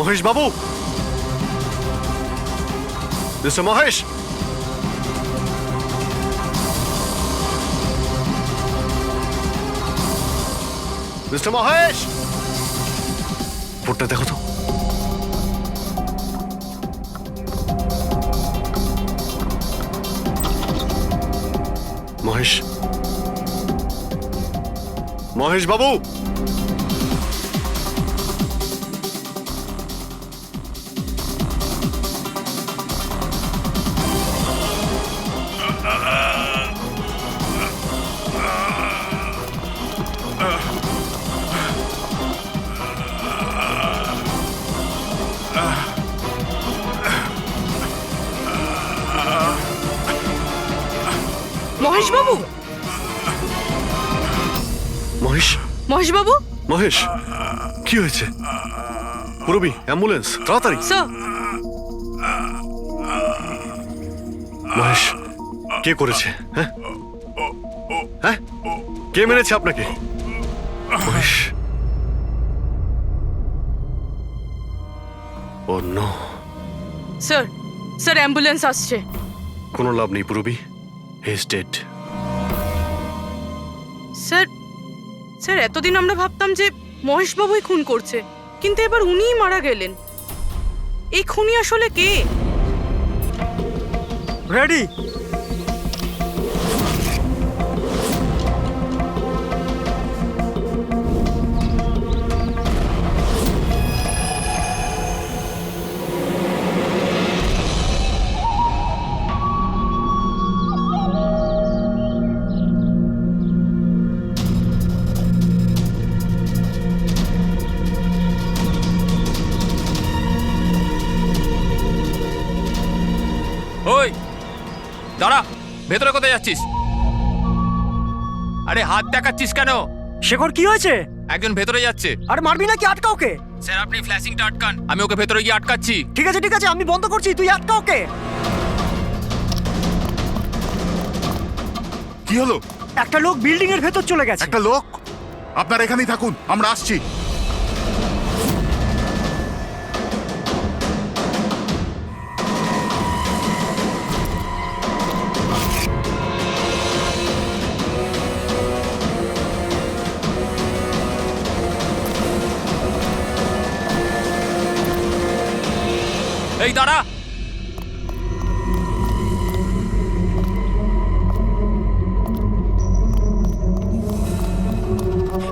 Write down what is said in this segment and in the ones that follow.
মহেশ বাবু, mister Mahesh, mister Mahesh, বোর্ডটা দেখো তো। মহেশ, মহেশ বাবু, মহেশ বাবু, মহেশ, মহেশ বাবু, মহেশ, কি হয়েছে? পুরবি, অ্যাম্বুলেন্স, তাড়াতাড়ি। স্যার। মহেশ, কে করেছে? হ্যাঁ হ্যাঁ, কে মেরেছে আপনাকে? মহেশ, ও নো। স্যার, স্যার অ্যাম্বুলেন্স আসছে। কোনো লাভ নেই পুরবি, he is dead. Sir, sir এতদিন আমরা ভাবতাম যে মহেশ বাবুই খুন করছে, কিন্তু এবার উনিই মারা গেলেন। এই খুনি আসলে কে? রেডি। ওই দাঁড়া, ভেতরে কোথায় যাচ্ছিস? আরে হাত দেখাচ্ছিস কেন? শেখর, কি হয়েছে? একজন ভেতরে যাচ্ছে। আরে মারবি নাকি? আটকা ওকে। স্যার আপনি ফ্ল্যাশিংটা আটকান, আমি ওকে ভেতরে গিয়ে আটকাচ্ছি। ঠিক আছে ঠিক আছে, আমি বন্ধ করছি, তুই আটকা ওকে। কি হলো? একটা লোক বিল্ডিং এর ভেতর চলে গেছে। একটা লোক? আপনারা এখানেই থাকুন, আমরা আসছি। এই দাঁড়া,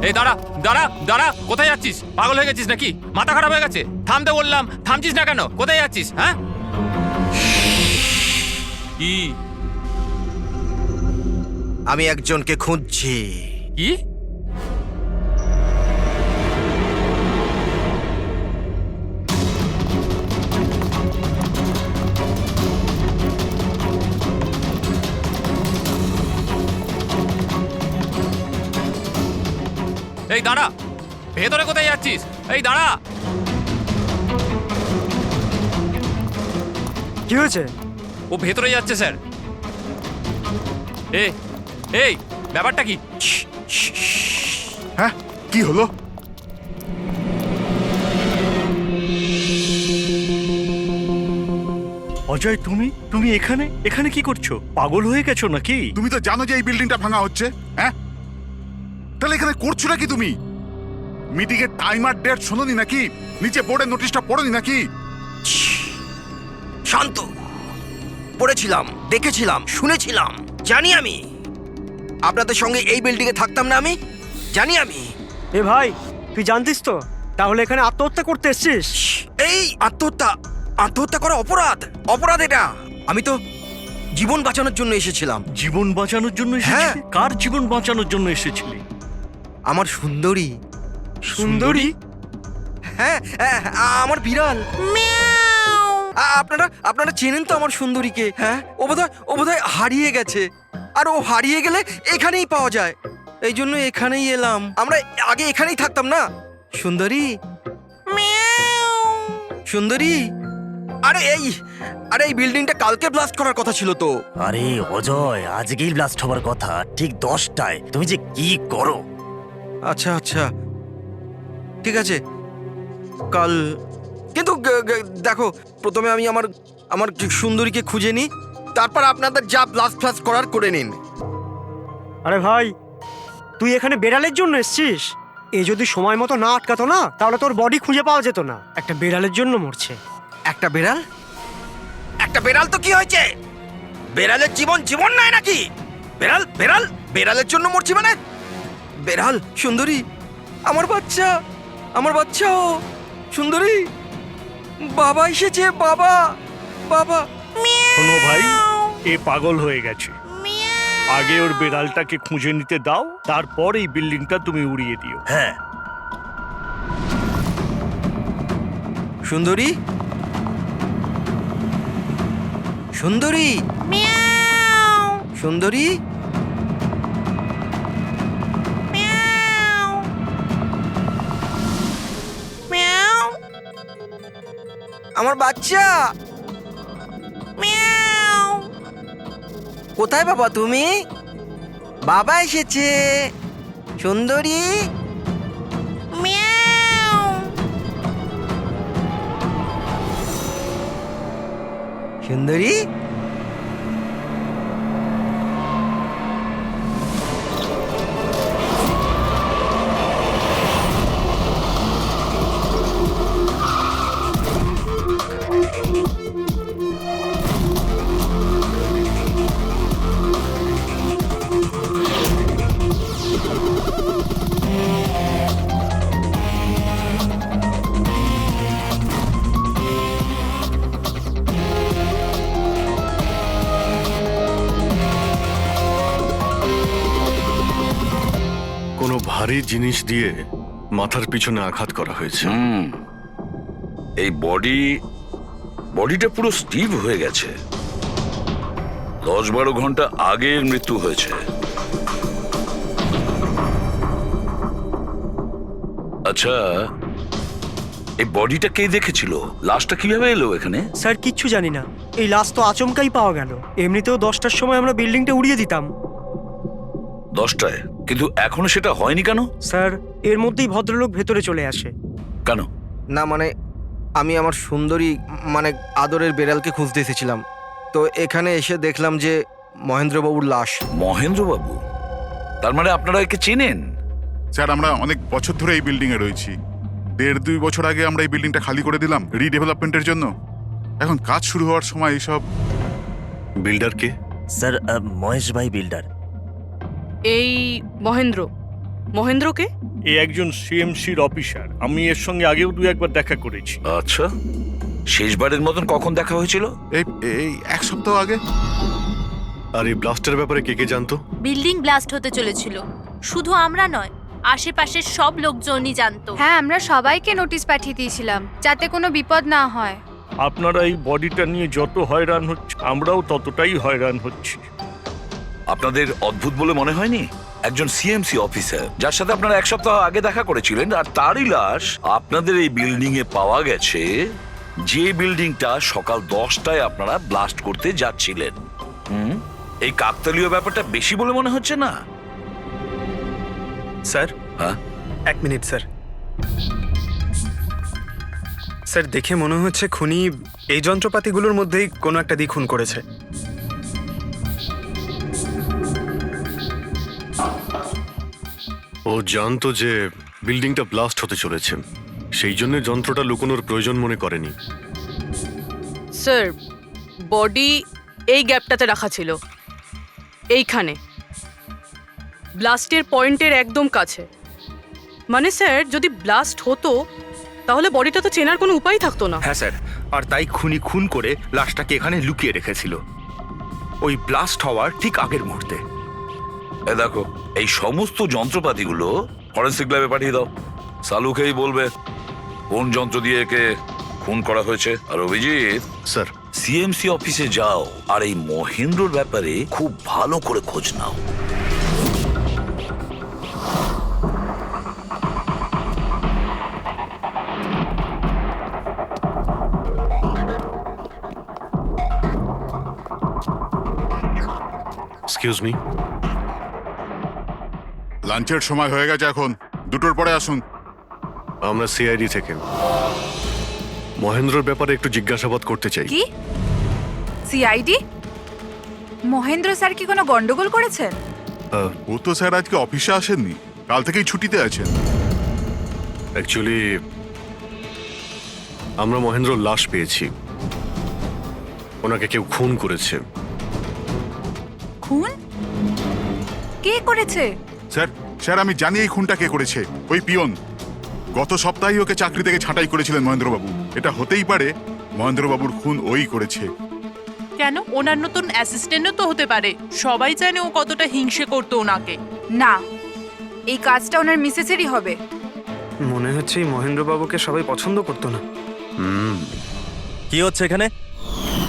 এই দাঁড়া দাঁড়া দাঁড়া, কোথায় যাচ্ছিস? পাগল হয়ে গেছিস নাকি? মাথা খারাপ হয়ে গেছে? থামতে বললাম, থামছিস না কেন? কোথায় যাচ্ছিস? হ্যাঁ কি? আমি একজনকে খুঁজছি। কি? এই দাঁড়া, ভেতরে কোথায় যাচ্ছিস? এই দাঁড়া। কি হয়েছে? ও ভেতরে যাচ্ছে স্যার। এই ব্যাপারটা কি? হ্যাঁ, কি হলো? অজয়, তুমি তুমি এখানে এখানে কি করছো? পাগল হয়ে গেছো নাকি? তুমি তো জানো যে এই বিল্ডিংটা ভাঙা হচ্ছে। হ্যাঁ, তাহলে এখানে করছো নাকি তুমি? মিটিং এর টাইম আর ডেট শোনোনি নাকি? নিচে বোর্ডের নোটিশটা পড়োনি নাকি? শান্ত। পড়েছিলাম, দেখেছিলাম, শুনেছিলাম। জানি আমি আপনাদের সঙ্গে এই বিল্ডিং এ থাকতাম না। আমি জানি। আমি এ ভাই, তুই জানতিস তো? তাহলে এখানে আত্মহত্যা করতে এসেছিস? এই আত্মহত্যা করা অপরাধ। অপরাধ এটা। আমি তো জীবন বাঁচানোর জন্য এসেছিলাম। জীবন বাঁচানোর জন্য এসেছিলি? হ্যাঁ। কার জীবন বাঁচানোর জন্য এসেছিলি? আমার সুন্দরী। সুন্দরী? হ্যাঁ, আমার বিড়াল। আপনারা চেনেন তো আমার সুন্দরীকে? হ্যাঁ, ও বোধহয় হারিয়ে গেছে। আর ও হারিয়ে গেলে এখানেই পাওয়া যায়। এই জন্য এখানেই এলাম। আমরা আগে এখানেই থাকতাম না। সুন্দরী, সুন্দরী। আরে এই বিল্ডিংটা কালকে ব্লাস্ট করার কথা ছিল তো। আরে অজয়, আজকেই ব্লাস্ট হবার কথা, ঠিক 10টায়। তুমি যে কি করো! আচ্ছা, ঠিক আছে। কাল কিন্তু দেখো, প্রথমে আমি আমার আমার সুন্দরীকে খুঁজে নিই, তারপর আপনাদের যা ব্লাস্ট ফ্লাস্ট করার করে নিন। আরে ভাই, তুই এখানে বেড়ালের জন্য এসছিস? এ যদি সময় মতো না আটকাতো না, তাহলে তোর বডি খুঁজে পাওয়া যেত না। একটা বেড়ালের জন্য মরছে। একটা বেড়াল? একটা বেড়াল তো কি হয়েছে? বেড়ালের জীবন জীবন নয় নাকি? বেড়াল বেড়াল বেড়ালের জন্য মরছি মানে? বেড়াল, সুন্দরী, আমার বাচ্চা, আমার বাচ্চা। ও সুন্দরী, বাবা এসেছে, বাবা, বাবা। শোনো ভাই, এ পাগল হয়ে গেছে। আগে ওর বেড়ালটাকে খুঁজে নিতে দাও, তারপর এই বিল্ডিংটা তুমি উড়িয়ে দিও। হ্যাঁ, সুন্দরী, সুন্দরী, সুন্দরী, আমার বাচ্চা। কোথায় বাবা তুমি? বাবা এসেছে। সুন্দরী, সুন্দরী, কোনো ভারী জিনিস দিয়ে মাথার পিছনে আঘাত করা হয়েছে। এই বডিটা পুরো স্টিভ হয়ে গেছে। 10-12 ঘন্টা আগের মৃত্যু হয়েছে। আচ্ছা, এই বডিটা কে দেখেছিল? লাশটা কিভাবে এলো এখানে? স্যার, কিচ্ছু জানি না। এই লাশ তো আচমকাই পাওয়া গেল। এমনিতেও 10টার সময় আমরা বিল্ডিংটা উড়িয়ে দিতাম। 10টায়? কিন্তু এখনো সেটা হয়নি কেন? স্যার, এর মধ্যেই ভদ্রলোক ভেতরে চলে আসে। কেন? না মানে আমি আমার সুন্দরী মানে আদরের বেড়ালকে খুঁজতে এসেছিলাম, তো এখানে এসে দেখলাম যে মহেন্দ্রবাবুর লাশ। মহেন্দ্রবাবু? তার মানে আপনারা একে চেনেন? স্যার, আমরা অনেক বছর ধরে এই বিল্ডিং এ রয়েছি। 1.5-2 বছর আগে আমরা এই বিল্ডিংটা খালি করে দিলাম রিডেভেলপমেন্টের জন্য। এখন কাজ শুরু হওয়ার সময় এইসব। বিল্ডার কে? স্যার, মহেশ ভাই বিল্ডার। এই মহেন্দ্রকে? এ একজন সিএমসির অফিসার। আমি এর সঙ্গে আগেও 2-1 বার দেখা করেছি। আচ্ছা, শেষবারের মতন কখন দেখা হয়েছিল? এই এই 1 সপ্তাহ আগে। আর এই ব্লাস্টের ব্যাপারে কে কে জানতো? বিল্ডিং ব্লাস্ট হতে চলেছিল। শুধু আমরা নয়, আশেপাশের সব লোকজনই জানতো। হ্যাঁ, আমরা সবাইকে নোটিশ পাঠিয়ে দিয়েছিলাম যাতে কোনো বিপদ না হয়। আপনারা এই বডিটা নিয়ে যত হয়রান হচ্ছে, আমরাও ততটাই হয়রান হচ্ছি। আপনাদের অদ্ভুত বলে মনে হয়নি? একজন সিএমসি অফিসার যার সাথে আপনারা 1 সপ্তাহ আগে দেখা করেছিলেন, আর তারই লাশ আপনাদের এই বিল্ডিং এ পাওয়া গেছে, যে বিল্ডিংটা সকাল 10টায় আপনারা ব্লাস্ট করতে যাচ্ছিলেন। এই কাকতালীয় ব্যাপারটা বেশি বলে মনে হচ্ছে না? স্যার, হ্যাঁ, 1 মিনিট স্যার। স্যার, দেখে মনে হচ্ছে খুনি এই যন্ত্রপাতিগুলোর মধ্যেই কোনো একটা দিয়ে খুন করেছে। ও জানতো যে বিল্ডিংটা ব্লাস্ট হতে চলেছে, সেই জন্য যন্ত্রটা লুকোনোর প্রয়োজন মনে করেনি। স্যার, বডি এই গ্যাপটাতে রাখা ছিল, এইখানে ব্লাস্টের পয়েন্টের একদম কাছে। মানে স্যার, যদি ব্লাস্ট হতো তাহলে বডিটা তো চেনার কোনো উপায় থাকতো না। হ্যাঁ স্যার, আর তাই খুনি খুন করে লাশটাকে এখানে লুকিয়ে রেখেছিল ওই ব্লাস্ট হওয়ার ঠিক আগের মুহূর্তে। এ দেখো, এই সমস্ত যন্ত্রপাতিগুলো ফরেন্সিক ল্যাবে পাঠিয়ে দাও। সালুকেই বলবে কোন যন্ত্র দিয়ে একে খুন করা হয়েছে। আর অভিজিৎ স্যার, সিএমসি অফিসে যাও আর এই মহেন্দ্রর ব্যাপারে খুব ভালো করে খোঁজ নাও। Excuse me. লাঞ্চের সময় হয়ে গেছে, এখন 2টোর পরে আসুন। আমরা সিআইডি থেকে। মহেন্দ্রর ব্যাপারে একটু জিজ্ঞাসাবাদ করতে চাই। কি সিআইডি? মহেন্দ্র স্যার কি কোনো গন্ডগোল করেছেন? ও তো স্যার আজকে অফিসে আসেননি, কাল থেকেই ছুটিতে আছেন। অ্যাকচুয়ালি আমরা মহেন্দ্রর লাশ পেয়েছি। ওনাকে কেউ খুন করেছে। খুন? কে করেছে? স্যার স্যার আমি জানি এই খুনটা কে করেছে। ওই পিয়ন গত সপ্তাহে ওকে চাকরি থেকে ছাঁটাই করেছিলেন মহেন্দ্রবাবু। এটা হতেই পারে মহেন্দ্রবাবুর খুন ওই করেছে। কেন? ওনার নতুন অ্যাসিস্ট্যান্টও তো হতে পারে। সবাই জানে ও কতটা হিংসে করতো ওনাকে। না, এই কাজটা ওনার মিসেসেরই হবে। মনে হচ্ছে এই মহেন্দ্রবাবুকে সবাই পছন্দ করতো না। কি হচ্ছে এখানে?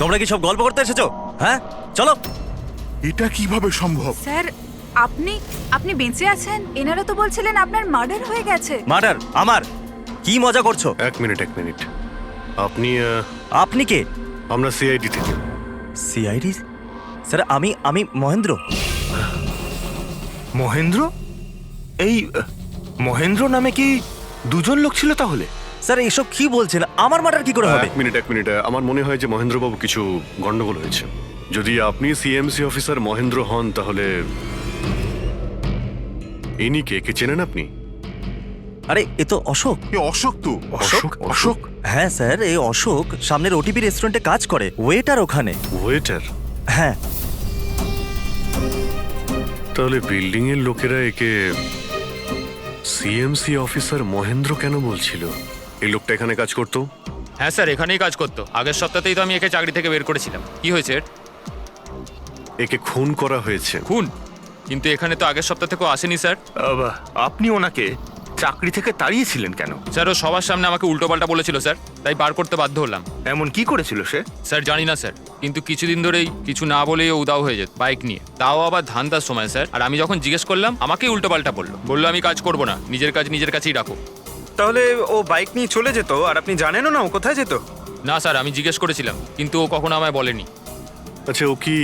তোমরা কি সব গল্প করতে এসেছো? হ্যাঁ, চলো। এটা কিভাবে সম্ভব? স্যার আপনি বেঁচে আছেন? এনারা তো বলছিলেন আপনার মার্ডার হয়ে গেছে। মার্ডার? আমার? কি মজা করছো? এক মিনিট। আপনি আপনি কে? আমরা সিআইডি থেকে। সিআইডি? স্যার আমি মহেন্দ্র। মহেন্দ্র? এই মহেন্দ্র নামে কি দুজন লোক ছিল তাহলে? স্যার এসব কি বলছেন? আমার মার্ডার কি করে হবে? এক মিনিট। আমার মনে হয় যে মহেন্দ্রবাবু কিছু গন্ডগোল হয়েছে। যদি আপনি সিএমসি অফিসার মহেন্দ্র হন তাহলে ইনি কে চেনেন আপনি? আরে এ তো অশোক। এ অশোক তো। অশোক? হ্যাঁ স্যার, এই অশোক সামনের ওটিপি রেস্টুরেন্টে কাজ করে, ওয়েটার ওখানে। ওয়েটার? হ্যাঁ। তাহলে বিল্ডিং এর লোকেরা একে সিএমসি অফিসার মহেন্দ্র কেন বলছিল? এই লোকটা এখানে কাজ করতো? হ্যাঁ স্যার, এখানেই কাজ করতো। আগের সপ্তাহতেই তো আমি একে চাকরি থেকে বের করেছিলাম। কি হয়েছে? একে খুন করা হয়েছে। খুন? কিন্তু এখানে তো আগের সপ্তাহ থেকেও আসেনি স্যার। আপনি ওনাকে চাকরি থেকে তাড়িয়েছিলেন কেন? স্যার ও সবার সামনে আমাকে উল্টোপাল্টা বলেছিল স্যার, তাই বার করতে বাধ্য হলাম। এমন কি করেছিল সে? স্যার জানি না স্যার, কিন্তু কিছুদিন ধরেই কিছু না বলেই ও উদাও হয়ে যেত বাইক নিয়ে, তাও আবার ধান্দার সময় স্যার। আর আমি যখন জিজ্ঞেস করলাম আমাকেই উল্টোপাল্টা বললো আমি কাজ করবো না, নিজের কাজ নিজের কাছেই রাখো। তাহলে ও বাইক নিয়ে চলে যেত আর আপনি জানেনও না ও কোথায় যেত? না স্যার, আমি জিজ্ঞেস করেছিলাম কিন্তু ও কখনো আমায় বলেনি। আচ্ছা, ও কি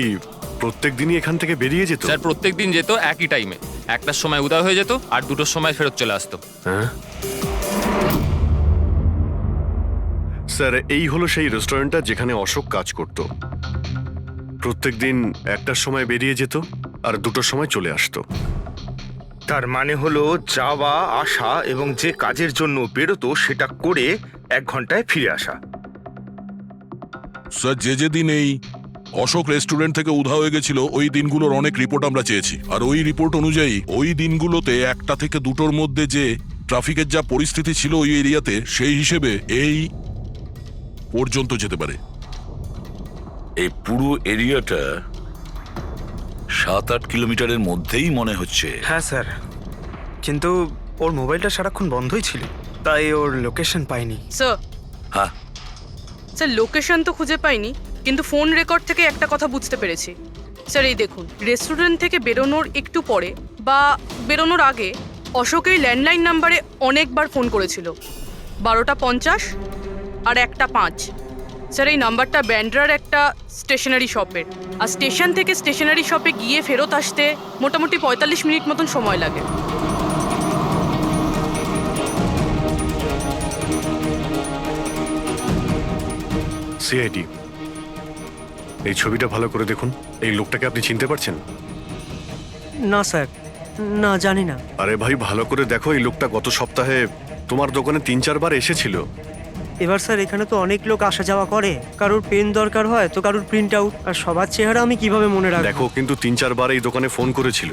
প্রত্যেক দিনই এখান থেকে বেরিয়ে যেত? স্যার প্রত্যেক দিন যেত একই টাইমে, 1টার সময় উদয় হয়ে যেত আর 2টোর সময় ফেরত চলে আসতো। হ্যাঁ স্যার, এই হলো সেই রেস্টুরেন্টটা যেখানে অশোক কাজ করত। প্রত্যেকদিন 1টার সময় বেরিয়ে যেত আর 2টোর সময় চলে আসতো। তার মানে হলো যাওয়া আসা এবং যে কাজের জন্য বেরোতো সেটা করে 1 ঘন্টায় ফিরে আসা। স্যার, যে দিন এই অশোক রেস্টুরেন্ট থেকে উধাও হয়ে গেছিল ওই দিনগুলোর অনেক রিপোর্ট আমরা চেয়েছি, আর ওই রিপোর্ট অনুযায়ী ওই দিনগুলোতে 1টা থেকে 2টোর মধ্যে যে ট্রাফিকের যা পরিস্থিতি ছিল ওই এরিয়াতে, সেই হিসেবে এই পর্যন্ত যেতে পারে। এই পুরো এরিয়াটা 7-8 কিলোমিটারের মধ্যেই মনে হচ্ছে। হ্যাঁ স্যার, কিন্তু ওর মোবাইলটা সারাক্ষণ বন্ধই ছিল, তাই ওর লোকেশন পাইনি। স্যার হ্যাঁ স্যার, লোকেশন তো খুঁজে পাইনি, কিন্তু ফোন রেকর্ড থেকে একটা কথা বুঝতে পেরেছি। স্যার এই দেখুন, রেস্টুরেন্ট থেকে বেরোনোর একটু পরে বা বেরোনোর আগে অশোক এই ল্যান্ডলাইন নাম্বারে অনেকবার ফোন করেছিল, 12টা 50 আর 1টা 5। স্যার এই নাম্বারটা ব্যান্ড্রার একটা স্টেশনারি শপের, আর স্টেশন থেকে স্টেশনারি শপে গিয়ে ফেরত আসতে মোটামুটি 45 মিনিট মতন সময় লাগে। সিআইডি, এই ছবিটা ভালো করে দেখুন। এই লোকটাকে আপনি চিনতে পারছেন? না স্যার, না জানি না। আরে ভাই, ভালো করে দেখো, এই লোকটা গত সপ্তাহে তোমার দোকানে 3-4 বার এসেছিল। এবার স্যার এখানে তো অনেক লোক আসা যাওয়া করে, কারোর পেন দরকার হয় তো কারোর প্রিন্ট আউট, আর সবার চেহারা আমি কিভাবে মনে রাখবো? দেখো, কিন্তু 3-4 বার এই দোকানে ফোন করেছিল,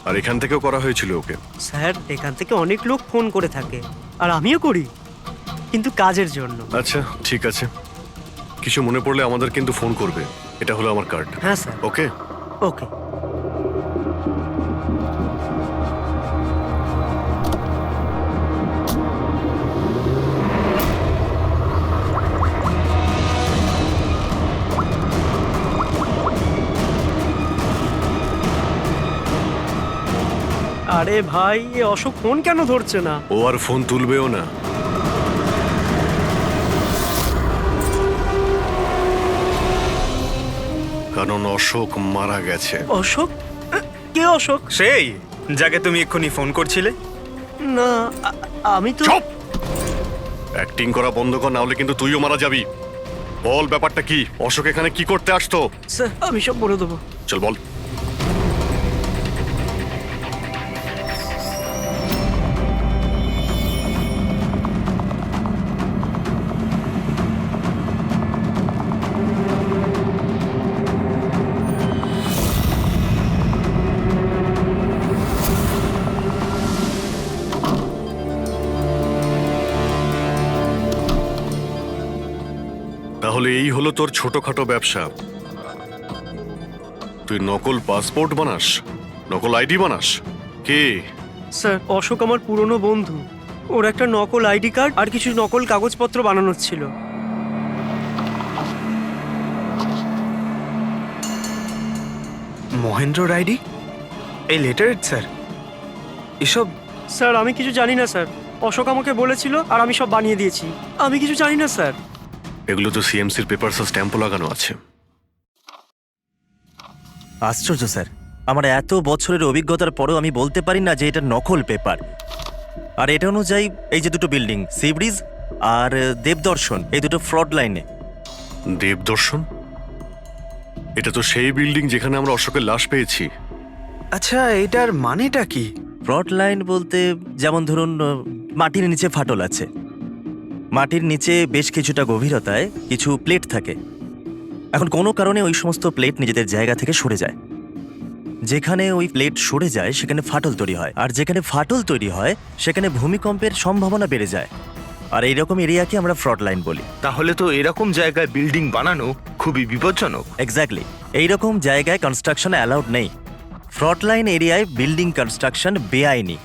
আর এখান থেকেও করা হয়েছিল ওকে। স্যার এখান থেকে অনেক লোক ফোন করে থাকে, আর আমিও করি, কিন্তু কাজের জন্য। আচ্ছা ঠিক আছে, কিছু মনে পড়লে আমাদের কিন্তু ফোন করবে। এটা হলো আমার কার্ড। হ্যাঁ স্যার। ওকে ওকে। আরে ভাই, এ অশোক ফোন কেন ধরছে না? ও আর ফোন তুলবেও না। কারণ অশোক মারা গেছে। অশোক? কে অশোক? সেই যাকে তুমি এক্ষুনি ফোন করছিলে? না, আমি তো। অ্যাক্টিং করা বন্ধ কর, না হলে কিন্তু তুইও মারা যাবি। বল ব্যাপারটা কি? অশোক এখানে কি করতে আসতো? স্যার আমি সব বলে দেবো। চল বল। তাহলে এই হলো তোর ছোটখাটো ব্যবসা। তুই নকল পাসপোর্ট বানাস, নকল আইডি বানাস। কে? স্যার অশোক আমার পুরনো বন্ধু। ওর একটা নকল আইডি কার্ড আর কিছু নকল কাগজপত্র বানানোর ছিল। মহেন্দ্রর আইডি, এই লেটারেড স্যার, এসব স্যার আমি কিছু জানি না স্যার, অশোক আমাকে বলেছিল আর আমি সব বানিয়ে দিয়েছি। আমি কিছু জানি না স্যার। এগুলো তো সিএমসির পেপারস স্ট্যাম্পও লাগানো আছে। আশ্চর্য স্যার, আমার এত বছরের অভিজ্ঞতার পরেও আমি বলতে পারি না যে এটা নকল পেপার। আর এটা অনুযায়ী এই যে দুটো বিল্ডিং, সি ব্রিজ আর দেবদর্শন, এই দুটো ফ্রড লাইনে। দেবদর্শন? এটা তো সেই বিল্ডিং যেখানে আমরা অশোকের লাশ পেয়েছি। আচ্ছা এটার মানেটা কি? ফ্রড লাইন বলতে যেমন ধরুন মাটির নিচে ফাটল আছে, মাটির নিচে বেশ কিছুটা গভীরতায় কিছু প্লেট থাকে। এখন কোনো কারণে ওই সমস্ত প্লেট নিজেদের জায়গা থেকে সরে যায়। যেখানে ওই প্লেট সরে যায় সেখানে ফাটল তৈরি হয়, আর যেখানে ফাটল তৈরি হয় সেখানে ভূমিকম্পের সম্ভাবনা বেড়ে যায়। আর এইরকম এরিয়াকে আমরা ফ্রড লাইন বলি। তাহলে তো এরকম জায়গায় বিল্ডিং বানানো খুবই বিপজ্জনক। এক্স্যাক্টলি, এইরকম জায়গায় কনস্ট্রাকশন অ্যালাউড নেই। ফ্রড লাইন এরিয়ায় বিল্ডিং কনস্ট্রাকশন বেআইনি।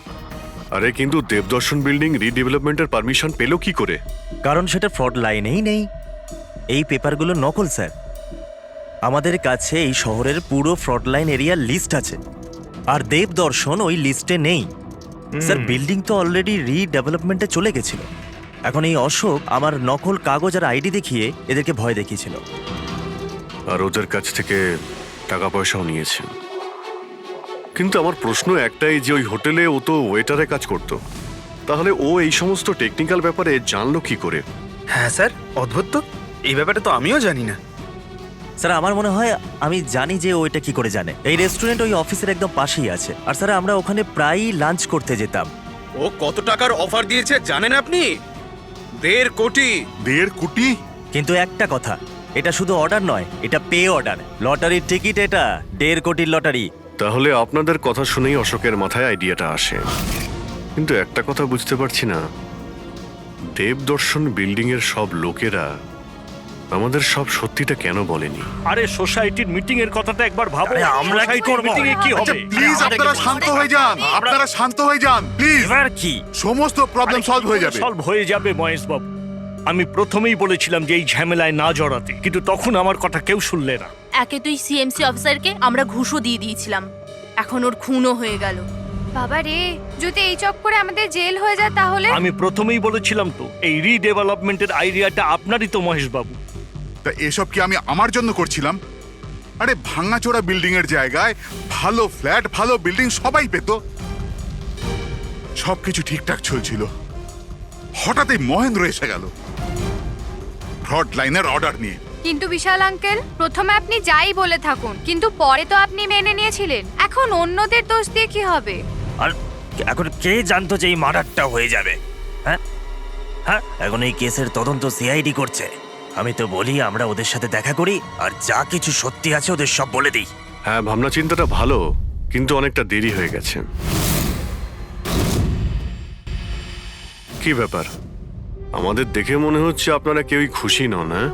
আরে কিন্তু দেবদর্শন বিল্ডিং রিডেভেলপমেন্টের পারমিশন পেল কি করে? কারণ সেটা ফ্রড লাইনেই নেই। এই পেপারগুলো নকল স্যার। আমাদের কাছে এই শহরের পুরো ফ্রড লাইন এরিয়ার লিস্ট আছে, আর দেবদর্শন ওই লিস্টে নেই। স্যার বিল্ডিং তো অলরেডি রিডেভেলপমেন্টে চলে গেছিল। এখন এই অশোক আমার নকল কাগজ আর আইডি দেখিয়ে এদেরকে ভয় দেখিয়েছিল। আর ওদের কাছ থেকে টাকা পয়সাও নিয়েছে। কিন্তু আমার প্রশ্ন একটাই যে ওই হোটেলে ও তো ওয়েটারে কাজ করতো, তাহলে ও এই সমস্ত টেকনিক্যাল ব্যাপারে জানলো কি করে? হ্যাঁ স্যার, অদ্ভুত তো, এই ব্যাপারে তো আমিও জানি না। স্যার আমার মনে হয় আমি জানি যে ও এটা কি করে জানে। এই রেস্টুরেন্ট ওই অফিসের একদম পাশেই আছে, আর স্যার আমরা ওখানে প্রায়ই লাঞ্চ করতে যেতাম। ও কত টাকার অফার দিয়েছে জানেন আপনি? 1.5 কোটি। 1.5 কোটি? কিন্তু একটা কথা, এটা শুধু অর্ডার নয়, এটা পে অর্ডার। লটারির টিকিট এটা, 1.5 কোটির লটারি। তাহলে আপনাদের কথা শুনেই অশোকের মাথায় আইডিয়াটা আসে। কিন্তু একটা কথা বুঝতে পারছি না, দেবদর্শন বিল্ডিং এর সব লোকেরা আমাদের সব সত্যিটা কেন বলেনি? আরে সোসাইটির মিটিং এর কথাটা একবার ভাবো। আরে আমরা কি করব? মিটিং এ কি হবে? প্লিজ আপনারা শান্ত হয়ে যান, আপনারা শান্ত হয়ে যান প্লিজ। এবার কি সমস্ত প্রবলেম সলভ হয়ে যাবে। সলভ হয়ে যাবে মহেশ বাবু। আমি প্রথমেই বলেছিলাম যে এই ঝামেলায় না জড়াতে, কিন্তু তখন আমার কথা কেউ শুনলে না। একে তুই সিএমসি অফিসারকে আমরা ঘুষও দিয়ে দিয়েছিলাম, এখন ওর খুনও হয়ে গেল। বাবা রে, যদি এই চক্করে আমাদের জেল হয়ে যায় তাহলে? আমি প্রথমেই বলেছিলাম তো, এই রিডেভেলপমেন্টের আইডিয়াটা আপনারই তো মহেশ বাবু। তা এসব কি আমি আমার জন্য করছিলাম? আরে ভাঙাচোরা বিল্ডিং এর জায়গায় ভালো ফ্ল্যাট, ভালো বিল্ডিং সবাই পেত। সবকিছু ঠিকঠাক চলছিল, হঠাৎই মহেন্দ্র এসে গেল ফ্রড লাইনের অর্ডার নিয়ে। কিন্তু বিশাল আঙ্কেল, প্রথমে আপনি যাই বলে থাকুন, কিন্তু পরে তো আপনি মেনে নিয়েছিলেন। এখন অন্যদের দোষ দিয়ে কি হবে? আর এখন কে জানতো যে এই মার্ডারটা হয়ে যাবে? হ্যাঁ হ্যাঁ, এখন এই কেসের তদন্ত সিআইডি করছে। আমি তো বলি আমরা ওদের সাথে দেখা করি, আর যা কিছু সত্যি আছে ওদের সব বলে দিই। হ্যাঁ, ভাবনা চিন্তাটা ভালো, কিন্তু অনেকটা দেরি হয়ে গেছে। কি ব্যাপার, আমাদের দেখে মনে হচ্ছে আপনারা কেউই খুশি নন। হ্যাঁ,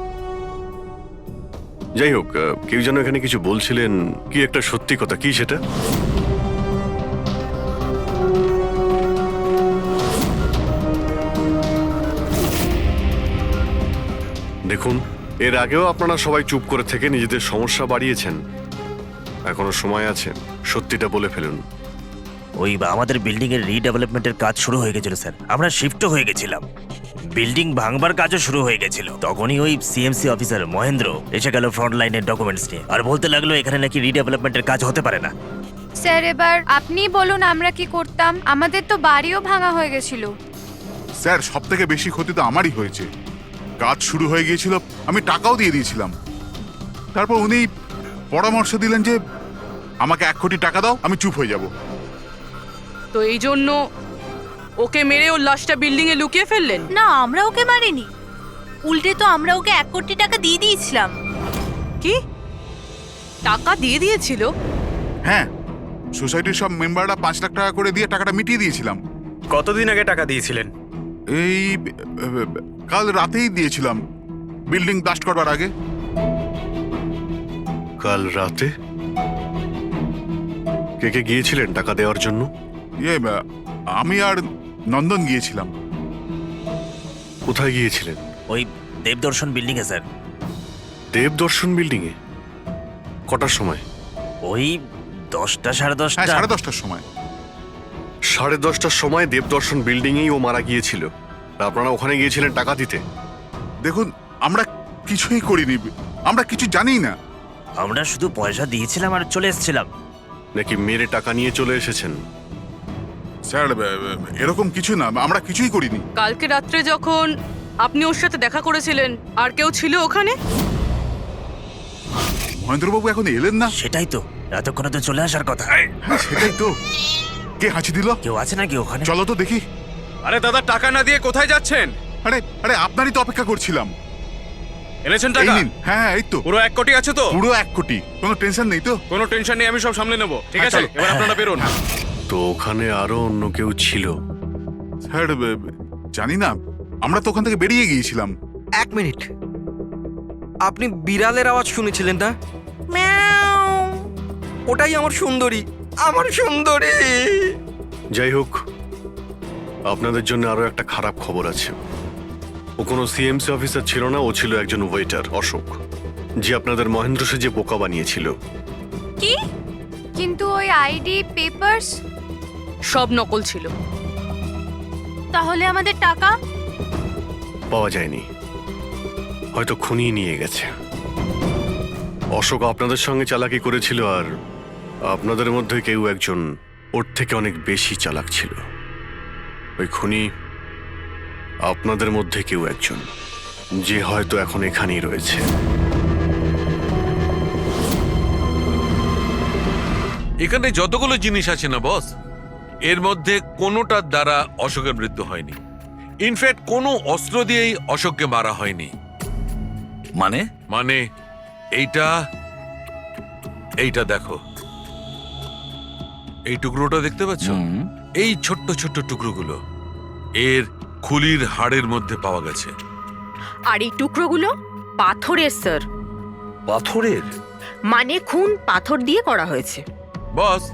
যাই হোক, কেউ যেন এখানে কিছু বলছিলেন, কি একটা সত্যি কথা, কি সেটা? দেখুন, এর আগেও আপনারা সবাই চুপ করে থেকে নিজেদের সমস্যা বাড়িয়েছেন। এখনো সময় আছে, সত্যিটা বলে ফেলুন। ওই আমাদের বিল্ডিং এর রিডেভেলপমেন্টের কাজ শুরু হয়ে গেছিল স্যার, আমরা শিফটও হয়ে গেছিলাম। বিল্ডিং ভাঙবার কাজও শুরু হয়ে গেছিল। তখনই ওই সিএমসি অফিসার মহেন্দ্র এসে গেল ফ্রন্ট লাইনের ডকুমেন্টস নিয়ে, আর বলতে লাগলো এখানে নাকি রিডেভেলপমেন্টের কাজ হতে পারে না। স্যার এবার আপনি বলুন আমরা কি করতাম? আমাদের তো বাড়িও ভাঙা হয়ে গেছিল। স্যার সব থেকে বেশি ক্ষতি তো আমারই হয়েছে। কাজ শুরু হয়ে গিয়েছিল, আমি টাকাও দিয়ে দিয়েছিলাম। তারপর উনি পরামর্শ দিলেন যে আমাকে 1 কোটি টাকা দাও, আমি চুপ হয়ে যাব। তো এই জন্য ওকে মেরে ওর লাশটা বিল্ডিং এ লুকিয়ে ফেললেন? না, আমরা ওকে মারিনি, উল্টে তো আমরা ওকে 1 কোটি টাকা দিয়ে দিয়েছিলাম। কি টাকা দিয়ে দিয়েছিল? হ্যাঁ, সোসাইটির সব মেম্বাররা 5 লাখ টাকা করে দিয়ে টাকাটা মিটিয়ে দিয়েছিলাম। কতদিন আগে টাকা দিয়েছিলেন? এই কাল রাতেই দিয়েছিলাম, বিল্ডিং ব্লাস্ট করবার আগে। কাল রাতে কে কে গিয়েছিলেন টাকা দেওয়ার জন্য? আমি আর নন্দন গিয়েছিলাম। কোথায় গিয়েছিলেন? ওই দেবদর্শন বিল্ডিং এ স্যার। দেবদর্শন বিল্ডিং এ? কটার সময়? ওই 10টা সাড়ে 10টা। হ্যাঁ, 10:30টার সময়। 10:30টার সময় দেবদর্শন বিল্ডিং এই ও মারা গিয়েছিল। আর আপনারা ওখানে গিয়েছিলেন টাকা দিতে? দেখুন, আমরা কিছুই করিনি, আমরা কিছু জানি না। আমরা শুধু পয়সা দিয়েছিলাম আর চলে এসেছিলাম। নাকি মেরে টাকা নিয়ে চলে এসেছেন? স্যার এরকম কিছু না, আমরা কিছুই করিনি। কালকে রাত্রে যখন আপনি ওর সাথে দেখা করেছিলেন আর কেউ ছিল ওখানে? মহেন্দ্রবাবু এখন এলেন না। সেটাই তো, এতক্ষণে তো চলে আসার কথা। হ্যাঁ, সেটাই তো। কে হাঁচি দিল? কেউ আছে নাকি ওখানে? চলো তো দেখি। আরে দাদা, টাকা না দিয়ে কোথায় যাচ্ছেন? আরে আরে আপনারই তো অপেক্ষা করছিলাম। এনেছেন এই টাকা? নিন। হ্যাঁ, এই তো পুরো 1 কোটি আছে তো? পুরো 1 কোটি, কোনো টেনশন নেই তো? কোনো টেনশন নেই, আমি সব সামলে নেব। ঠিক হ্যাঁ, আছে, চলো। এবার আপনারা বেরোন। তো ওখানে আরো অন্য কেউ ছিল? স্যার জানি না, আমরা তো ওখান থেকে বেরিয়ে গিয়েছিলাম। 1 মিনিট, আপনি বিড়ালের আওয়াজ শুনেছিলেন না? ম্যাও, ওটাই আমার সুন্দরী, আমার সুন্দরী। যাই হোক, আপনাদের জন্য আরো একটা খারাপ খবর আছে। ও কোনো সিএমসি অফিসার ছিল না, ও ছিল একজন ওয়েটার, অশোক, যে আপনাদের মহেন্দ্র সেজে বোকা বানিয়েছিল। কি? কিন্তু ওই আইডি পেপারস সব নকল ছিল। তাহলে আমাদের টাকা? পাওয়া যায়নি, হয়তো খুনিয়ে নিয়ে গেছে। অশোক আপনাদের সঙ্গে চালাকি করেছিল, আর আপনাদের মধ্যে কেউ একজন ওর থেকে অনেক বেশি চালাক ছিল। ওই খুনি আপনাদের মধ্যে কেউ একজন, যে হয়তো এখন এখানেই রয়েছে। এখানে যতগুলো জিনিস আছে না বস, এর মধ্যে কোনোটার দ্বারা অশোকের মৃত্যু হয়নি। ইনফ্যাক্ট কোনো অস্ত্র দিয়েই অশোককে মারা হয়নি। মানে মানে এইটা দেখো, এই টুকরোটা দেখতে পাচ্ছ? এই ছোট্ট ছোট্ট টুকরোগুলো এর খুলির হাড়ের মধ্যে পাওয়া গেছে। আর এই টুকরোগুলো পাথরের স্যার। পাথরের? মানে খুন পাথর দিয়ে করা হয়েছে। বস,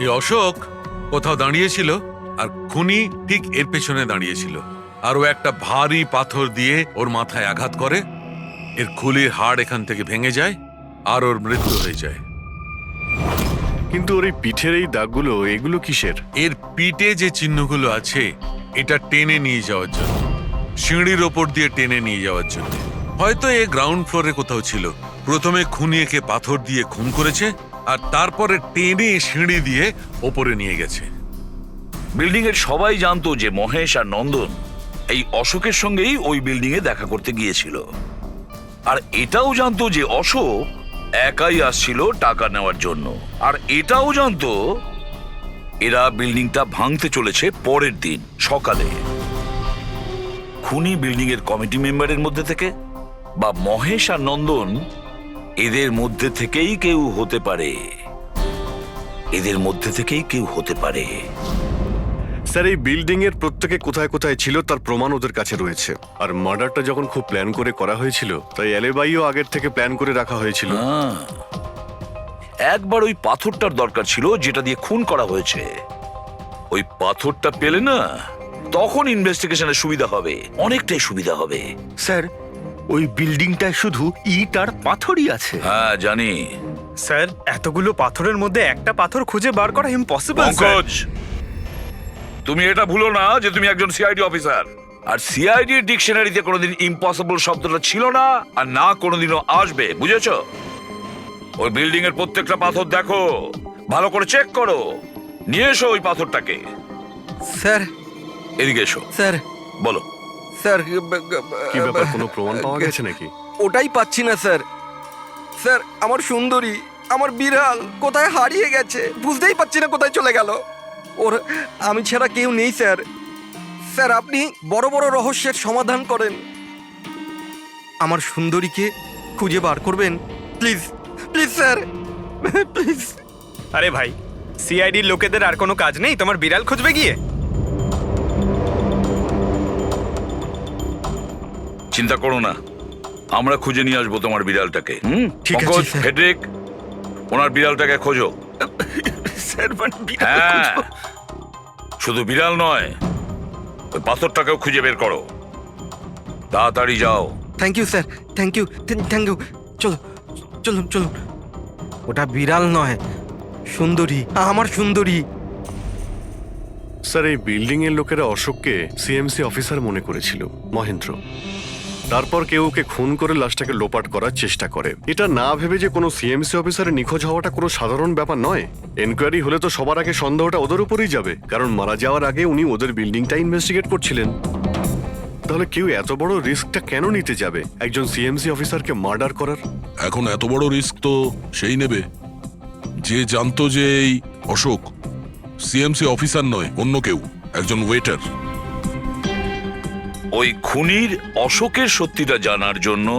এই অশোক কোথাও দাঁড়িয়েছিল আর খুনি ঠিক এর পেছনে দাঁড়িয়েছিল, আর ও একটা ভারী পাথর দিয়ে ওর মাথায় আঘাত করে, এর খুলির হাড় এখান থেকে ভেঙে যায় আর ওর মৃত্যু হয়ে যায়। কিন্তু ওর এই পিঠের এই দাগগুলো, এগুলো কিসের? এর পিঠে যে চিহ্নগুলো আছে, এটা টেনে নিয়ে যাওয়ার জন্য, সিঁড়ির ওপর দিয়ে টেনে নিয়ে যাওয়ার জন্য। হয়তো এ গ্রাউন্ড ফ্লোরে কোথাও ছিল। প্রথমে খুনি একে পাথর দিয়ে খুন করেছে, আর তারপরে টেনে সিঁড়ি দিয়ে ওপরে নিয়ে গেছে। বিল্ডিং এর সবাই জানতো যে মহেশ আর নন্দন এই অশোকের সঙ্গেই ওই বিল্ডিং এ দেখা করতে গিয়েছিল, আর এটাও জানতো যে অশোক একাই আসছিল টাকা নেওয়ার জন্য, আর এটাও জানতো এরা বিল্ডিংটা ভাঙতে চলেছে পরের দিন সকালে। খুনি বিল্ডিং এর কমিটি মেম্বারের মধ্যে থেকে বা মহেশ আর নন্দন, এদের মধ্যে থেকেই কেউ হতে পারে, এদের মধ্যে থেকেই কেউ হতে পারে। স্যার, এই বিল্ডিং এর প্রত্যেকে কোথায় কোথায় ছিল তার প্রমাণ ওদের কাছে রয়েছে। আর মার্ডারটা যখন খুব প্ল্যান করে করা হয়েছিল, তাই এলেবাইও আগের থেকে প্ল্যান করে রাখা হয়েছিল। একবার ওই পাথরটার দরকার ছিল যেটা দিয়ে খুন করা হয়েছে। ওই পাথরটা পেলে না, তখন ইনভেস্টিগেশনের সুবিধা হবে, অনেকটাই সুবিধা হবে। স্যার, ওই বিল্ডিংটায় শুধু ইট আর পাথরই আছে। হ্যাঁ জানি। স্যার, এতগুলো পাথরের মধ্যে একটা পাথর খুঁজে বার করা ইম্পসিবল। পঙ্কজ, তুমি এটা ভুলো না যে তুমি একজন সিআইডি অফিসার, আর সিআইডি ডিকশনারিতে কোনোদিন ইম্পসিবল শব্দটা ছিল না, আর না কোনোদিনও আসবে, বুঝেছো? ওই বিল্ডিং এর প্রত্যেকটা পাথর দেখো, ভালো করে চেক করো, নিয়ে এসো ওই পাথরটাকে। স্যার, এদিকে এসো। স্যার বলো। স্যার কি ব্যাপার, কোনো প্রমাণ পাওয়া গেছে নাকি? ওটাই পাচ্ছি না স্যার। স্যার আমার সুন্দরী, আমার বিড়াল কোথায় হারিয়ে গেছে, বুঝতেই পারছি না কোথায় চলে গেল। ওর আমি ছাড়া কেউ নেই স্যার। স্যার আপনি বড় বড় রহস্যের সমাধান করেন, আমার সুন্দরীকে খুঁজে বার করবেন প্লিজ, প্লিজ স্যার, প্লিজ। আরে ভাই, সিআইডির লোকেদের আর কোনো কাজ নেই তোমার বিড়াল খুঁজবে গিয়ে? চিন্তা করো না, আমরা খুঁজে নিয়ে আসবো তোমার বিড়ালটাকে। ঠিক আছে, পঙ্কজ, স্যার। ফেডরিক, ওনার বিড়ালটাকে খোঁজো। স্যার মানে বিড়াল হ্যাঁ, খুঁজবো? শুধু বিড়াল নয়, ওই পাথরটাকেও খুঁজে বের করো। তাড়াতাড়ি যাও। Thank you sir, thank you, thank you. চলো চলুন চলুন। ওটা বিড়াল নয়, সুন্দরী, আমার সুন্দরী। স্যার, এই বিল্ডিং এর লোকেরা অশোককে সিএমসি অফিসার মনে করেছিল, মহেন্দ্র। তারপর কেউ ওকে খুন করে লাশটাকে লোপাট করার চেষ্টা করে। এটা না ভেবে যে কোনো সিএমসি অফিসারের নিখোঁজ হওয়াটা কোনো সাধারণ ব্যাপার নয়। এনকোয়ারি হলে তো সবার আগে সন্দেহটা ওদের উপরেই যাবে, কারণ মারা যাওয়ার আগে উনি ওদের বিল্ডিংটা ইনভেস্টিগেট করছিলেন। তাহলে কেউ এত বড় রিস্কটা কেন নিতে যাবে একজন সিএমসি অফিসারকে মার্ডার করার? এখন এত বড় রিস্ক তো সেই নেবে যে জানতো যে এই অশোক সিএমসি অফিসার নয়, অন্য কেউ, একজন ওয়েটার। ওই খুনির অশোকের সত্যিটা জানার জন্য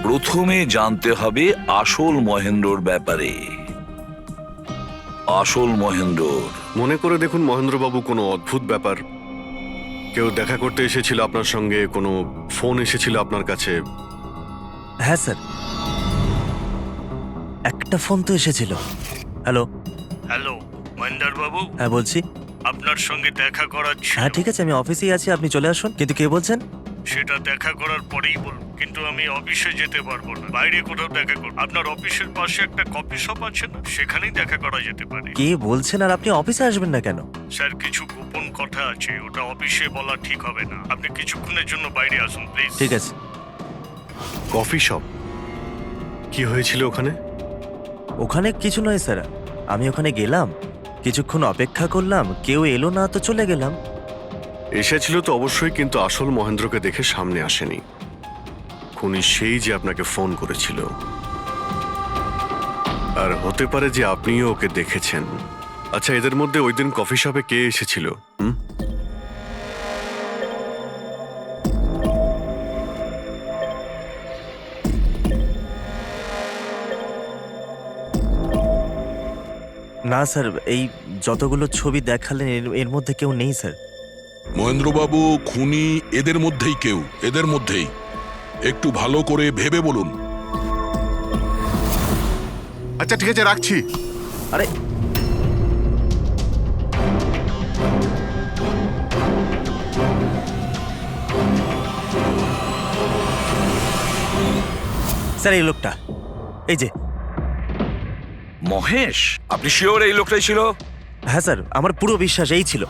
প্রথমে জানতে হবে আসল মহেন্দ্রর ব্যাপারে। আসল মহেন্দ্র। মনে করে দেখুন মহেন্দ্রবাবু, কোনো অদ্ভুত ব্যাপার, কেউ দেখা করতে এসেছিল আপনার সঙ্গে, কোনো ফোন এসেছিল আপনার কাছে? হ্যাঁ স্যার, একটা ফোন তো এসেছিল। হ্যালো। হ্যালো মহেন্দ্র বাবু, হ্যাঁ বলছি। আপনার সঙ্গে দেখা করার ছিল। হ্যাঁ ঠিক আছে, আমি অফিসেই আছি, আপনি চলে আসুন। কিন্তু কে বলছেন? সেটা দেখা করার পরেই বলবো, কিন্তু আমি অফিসে যেতে পারবো না, বাইরে কোথাও দেখা করব। আপনার অফিসের পাশে একটা কফি শপ আছে না, সেখানেই দেখা করা যেতে পারে। কে বলছেন? আর আপনি অফিসে আসবেন না কেন? স্যার কিছু গোপন কথা আছে, ওটা অফিসে বলা ঠিক হবে না। আপনি কিছুক্ষণের জন্য বাইরে আসুন প্লিজ। ঠিক আছে। Coffee shop? কি হয়েছিল ওখানে? ওখানে কিছু নয় স্যার, আমি ওখানে গেলাম, কিছুক্ষণ অপেক্ষা করলাম, কেউ এলো না তো চলে গেলাম। এসেছিল তো অবশ্যই, কিন্তু আসল মহেন্দ্রকে দেখে সামনে আসেনি। খুনি সেই যে আপনাকে ফোন করেছিল, আর হতে পারে যে আপনিও ওকে দেখেছেন। আচ্ছা, এদের মধ্যে ওই দিন কফি শপে কে এসেছিল? না স্যার, এই যতগুলো ছবি দেখালেন এর মধ্যে কেউ নেই স্যার। মহেন্দ্রবাবু, খুনি এদের মধ্যেই কেউ, এদের মধ্যেই। একটু ভালো করে ভেবে বলুন। আচ্ছা ঠিক আছে, রাখছি। আরে স্যার, এই লোকটা, এই যে মহেশ, আপনি শিওর এই লোকটাই ছিল? হ্যাঁ স্যার, আমার পুরো বিশ্বাস এই ছিল।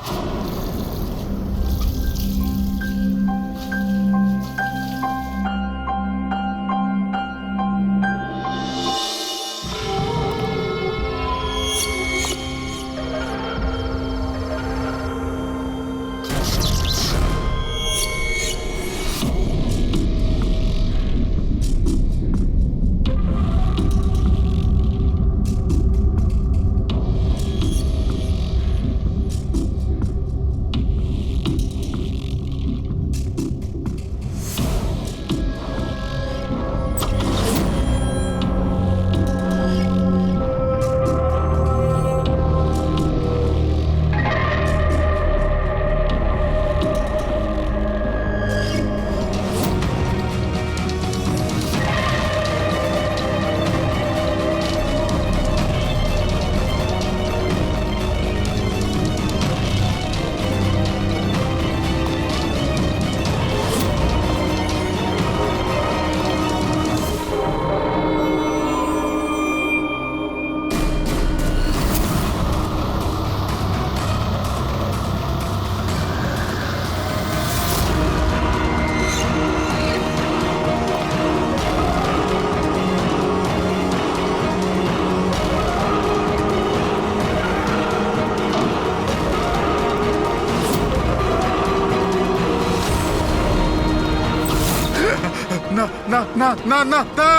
না না না না না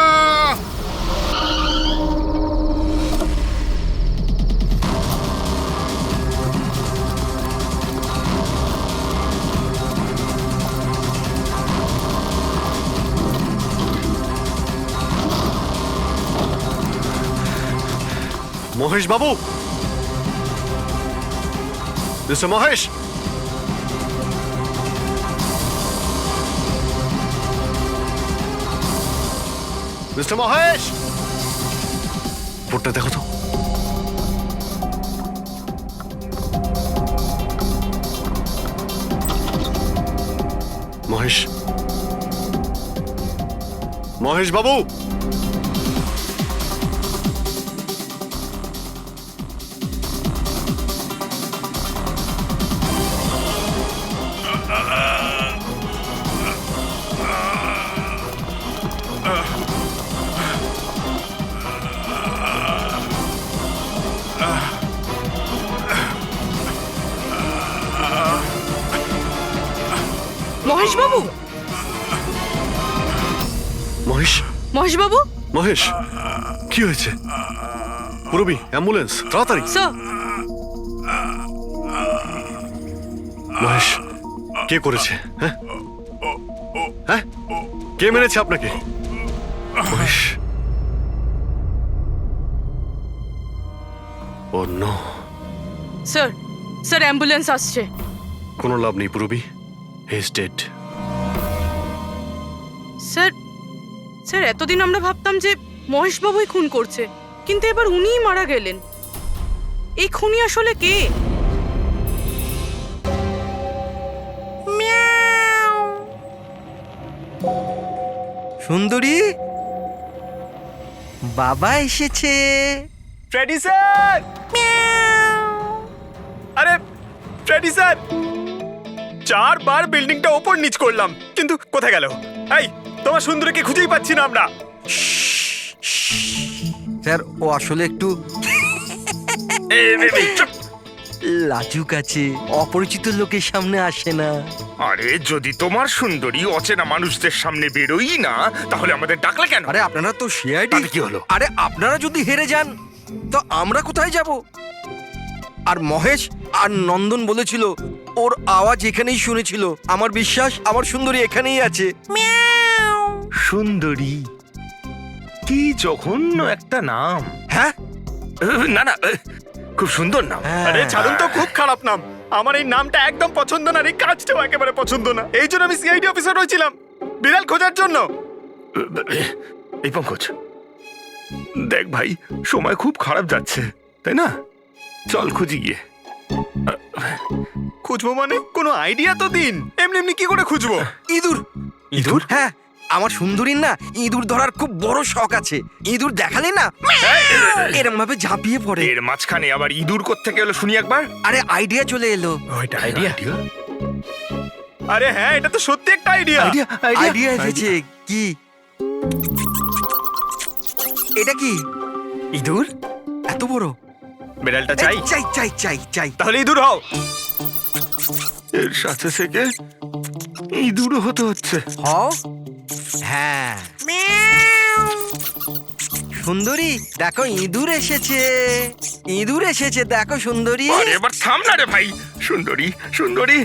মহেশ বাবু, মিস্টার মহেশ, মিস্টার মহেশ, রিপোর্টটা দেখো তো। মহেশ, মহেশ বাবু, মহেশ বাবু, মহেশ, মহেশ বাবু, মহেশ, কি হয়েছে? পুরবি, অ্যাম্বুলেন্স, তাড়াতাড়ি। স্যার, মহেশ, কে করেছে? হ্যাঁ হ্যাঁ, কে মেরেছে আপনাকে? মহেশ, ও নো। স্যার, স্যার অ্যাম্বুলেন্স আসছে। কোনো লাভ নেই পুরবি, he is dead. Sir, sir এতদিন আমরা ভাবতাম যে মহেশ বাবুই খুন করছে, কিন্তু এবার উনিই মারা গেলেন। এই খুনি আসলে কে? সুন্দরী, বাবা এসেছে। Freddie sir! আরে ফ্রেডি স্যার, 4 বার বিল্ডিংটা ওপর নিচ করলাম, কিন্তু কোথায় গেল? এই, তোমার সুন্দরীকে খুঁজেই পাচ্ছি না আমরা। স্যার, ও আসলে একটু লাজুক আছে, অপরিচিত লোকের সামনে আসে না। আরে যদি তোমার সুন্দরী অচেনা মানুষদের সামনে বেরোই না, তাহলে আমাদের ডাকলে কেন? আরে আপনারা তো সিআইডি। কি হলো? আরে আপনারা যদি হেরে যান তো আমরা কোথায় যাব? আর মহেশ আর নন্দন বলেছিল ওর আওয়াজ এখানেই শুনেছিল। আমার বিশ্বাস আমার সুন্দরী এখানেই আছে। সুন্দরী, কি জঘন্য একটা নাম। হ্যাঁ, না না, খুব সুন্দর নাম। আরে ছাড়ুন তো, খুব খারাপ নাম। আমার এই নামটা একদম পছন্দ না, এই কাজটাও একেবারে পছন্দ না। এই জন্য আমি সিআইডি অফিসার হয়েছিলাম, বিড়াল খোঁজার জন্য। এই পঙ্কজ, দেখ ভাই, সময় খুব খারাপ যাচ্ছে, তাই না? চল খুঁজি গিয়ে। খুঁজবো মানে? কোনো আইডিয়া তো দিন। এমনি এমনি কি করে খুঁজবো? ইঁদুর। ইঁদুর? হ্যাঁ, আমার সুন্দরীর না ইঁদুর ধরার খুব বড় শখ আছে। ইঁদুর দেখালে না এরম ভাবে ঝাঁপিয়ে পড়ে। এর মাঝখানে আবার ইঁদুর কোত্থেকে এলো শুনি একবার। আরে আইডিয়া চলে এলো। ওইটা আইডিয়া? আরে হ্যাঁ, এটা তো সত্যি একটা আইডিয়া। আইডিয়া এসেছে। কি এটা? কি ইঁদুর? এত বড়? বিড়ালটা চাই? চাই চাই চাই চাই। তাহলে ইঁদুর হও। এর সাথে থেকে ইঁদুরও হতে হচ্ছে। হও। হ্যাঁ, সুন্দরী দেখো, ইঁদুর এসেছে। ইঁদুর এসেছে, দেখো সুন্দরী। আরে এবার থাম না রে ভাই। সুন্দরী, সুন্দরী,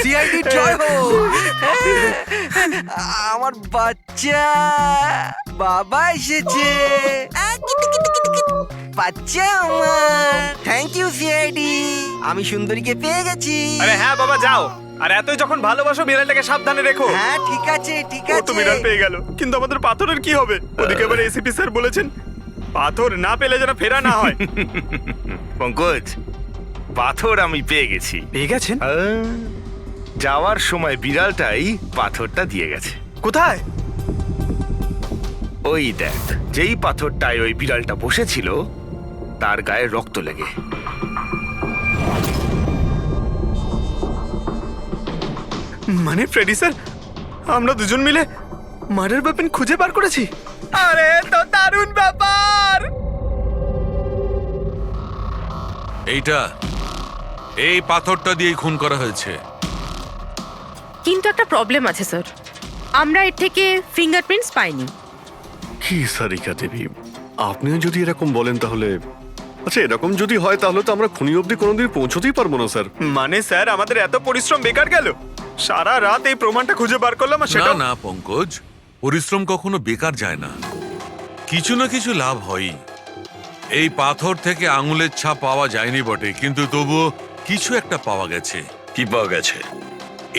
সিআইডি জয় হোক। আমার বাচ্চা বাবা এসেছে। বাচ্চা আমার। থ্যাংক ইউ সিআইডি, আমি সুন্দরীকে পেয়ে গেছি। আরে হ্যাঁ বাবা, যাও। আর এতই যখন ভালোবাসো, বিড়ালটাকে সাবধানে রেখো। হ্যাঁ ঠিক আছে ঠিক ও তো আছে। বিড়াল পেয়ে গেল, কিন্তু আমাদের পাথরের কি হবে? ওদিকে এবার এসিপি স্যার বলেছেন পাথর না পেলে যেন ফেরা না হয়। পঙ্কজ, পাথর আমি পেয়ে গেছি। পেয়ে গেছেন? যাওয়ার সময় বিড়ালটাই পাথরটা দিয়ে গেছে। কোথায়? ওই দেখ, যেই পাথরটায় ওই বিড়ালটা বসেছিল তার গায়ে রক্ত লেগে। মানে ফ্রেডি স্যার, আমরা দুজন মিলে মার্ডার ওয়েপন খুঁজে বার করেছি? আরে তো দারুণ ব্যাপার! এই পাথরটা দিয়ে খুন করা হয়েছে। কিন্তু একটা প্রবলেম আছে স্যার, আমরা এর থেকে ফিঙ্গারপ্রিন্টস পাইনি। কি সারিকা দেবী, আপনিও যদি এরকম বলেন তাহলে আচ্ছা, এরকম যদি হয় তাহলে তো আমরা খুনি অবধি কোনোদিন পৌঁছতেই পারবো না স্যার। মানে স্যার, আমাদের এত পরিশ্রম বেকার গেল? সারা রাত এই প্রমাণটা খুঁজে বার করলাম, আর না সেটা না পঙ্কজ, পরিশ্রম কখনো বেকার যায় না, কিছু না কিছু লাভ হয়ই। এই পাথর থেকে আঙুলের ছাপ পাওয়া যায়নি বটে, কিন্তু তবুও কিছু একটা পাওয়া গেছে। কি পাওয়া গেছে?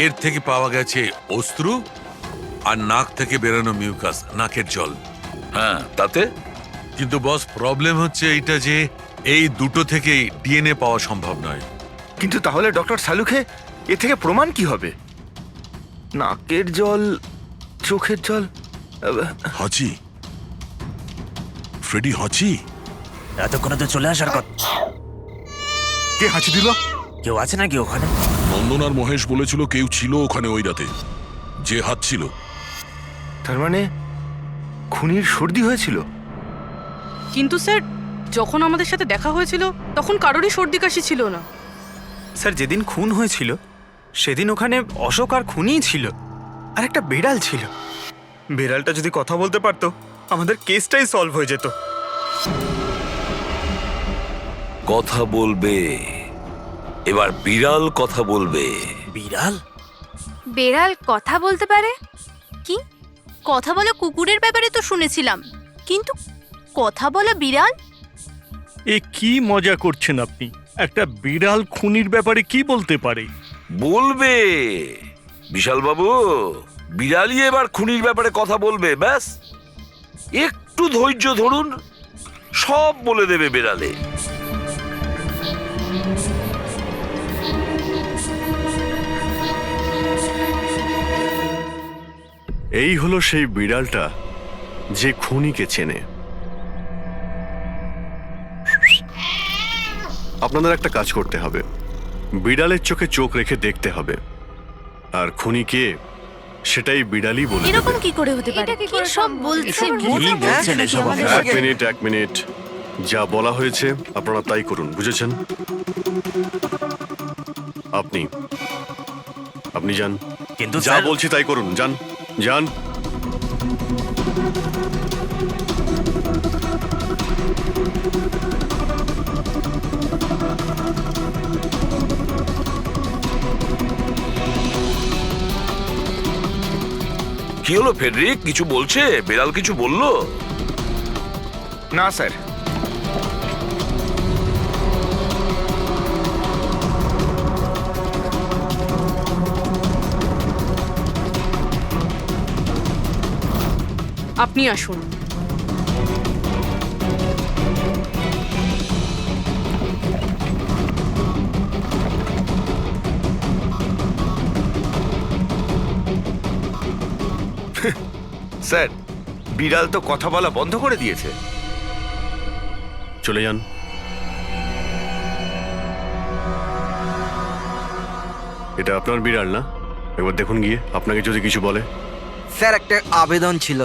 এর থেকে পাওয়া গেছে অস্ত্র আর নাক থেকে বেরোনো মিউকাস, নাকের জল। হ্যাঁ, তাতে? কিন্তু বস, প্রবলেম হচ্ছে এইটা যে এই দুটো থেকেই ডিএনএ পাওয়া সম্ভব নয়। কিন্তু তাহলে ডক্টর সালুখে এ থেকে প্রমাণ কি হবে? নাকের জল, চোখের জল। হাঁচি, ফ্রেডি হাঁচি। এতক্ষণে তো চলে আসার কথা। কে হাঁচি দিল? কেউ আছে নাকি ওখানে? নন্দন আর মহেশ বলেছিল কেউ ছিল ওখানে ওই রাতে, যে হাঁচছিল। তার মানে খুনির সর্দি হয়েছিল? কিন্তু স্যার, যখন আমাদের সাথে দেখা হয়েছিল তখন কারোরই সর্দি কাশি ছিল না। স্যার, যেদিন খুন হয়েছিল সেদিন ওখানে অশোক আর খুনিই ছিল, আর একটা বেড়াল ছিল। বেড়ালটা যদি কথা বলতে পারতো, আমাদের কেসটাই সলভ হয়ে যেত। কথা বলবে, এবার বিড়াল কথা বলবে। বিড়াল? বেড়াল কথা বলতে পারে? কি কথা বলা কুকুরের ব্যাপারে তো শুনেছিলাম, কিন্তু কথা বলা বিড়াল? এ কি মজা করছেন আপনি? একটা বিড়াল খুনির ব্যাপারে কি বলতে পারে? বলবে বিশাল বাবু, বিড়ালই এবার খুনির ব্যাপারে কথা বলবে। ব্যাস একটু ধৈর্য ধরুন, সব বলে দেবে বিড়ালে। এই হলো সেই বিড়ালটা যে খুনিকে চেনে। আপনাদের একটা কাজ করতে হবে, বিড়ালের চোখে চোখ রেখে দেখতে হবে, আর খুনিকে সেটাই বিড়ালই বলে দেবে। এরকম কি করে হতে পারে? কি সব বলছে? এক মিনিট, যা বলা হয়েছে আপনারা তাই করুন, বুঝেছেন? আপনি যান, কিন্তু যা বলছি তাই করুন, যান যান। কি হলো ফেডরিক, কিছু বলছে? বিড়াল কিছু বললো? না স্যার। আপনি আসুন। স্যার, বিড়াল তো কথা বলা বন্ধ করে দিয়েছে। চলে যান। এটা আপনার বিড়াল না? একবার দেখুন গিয়ে, আপনাকে যদি কিছু বলে। স্যার, একটা আবেদন ছিল।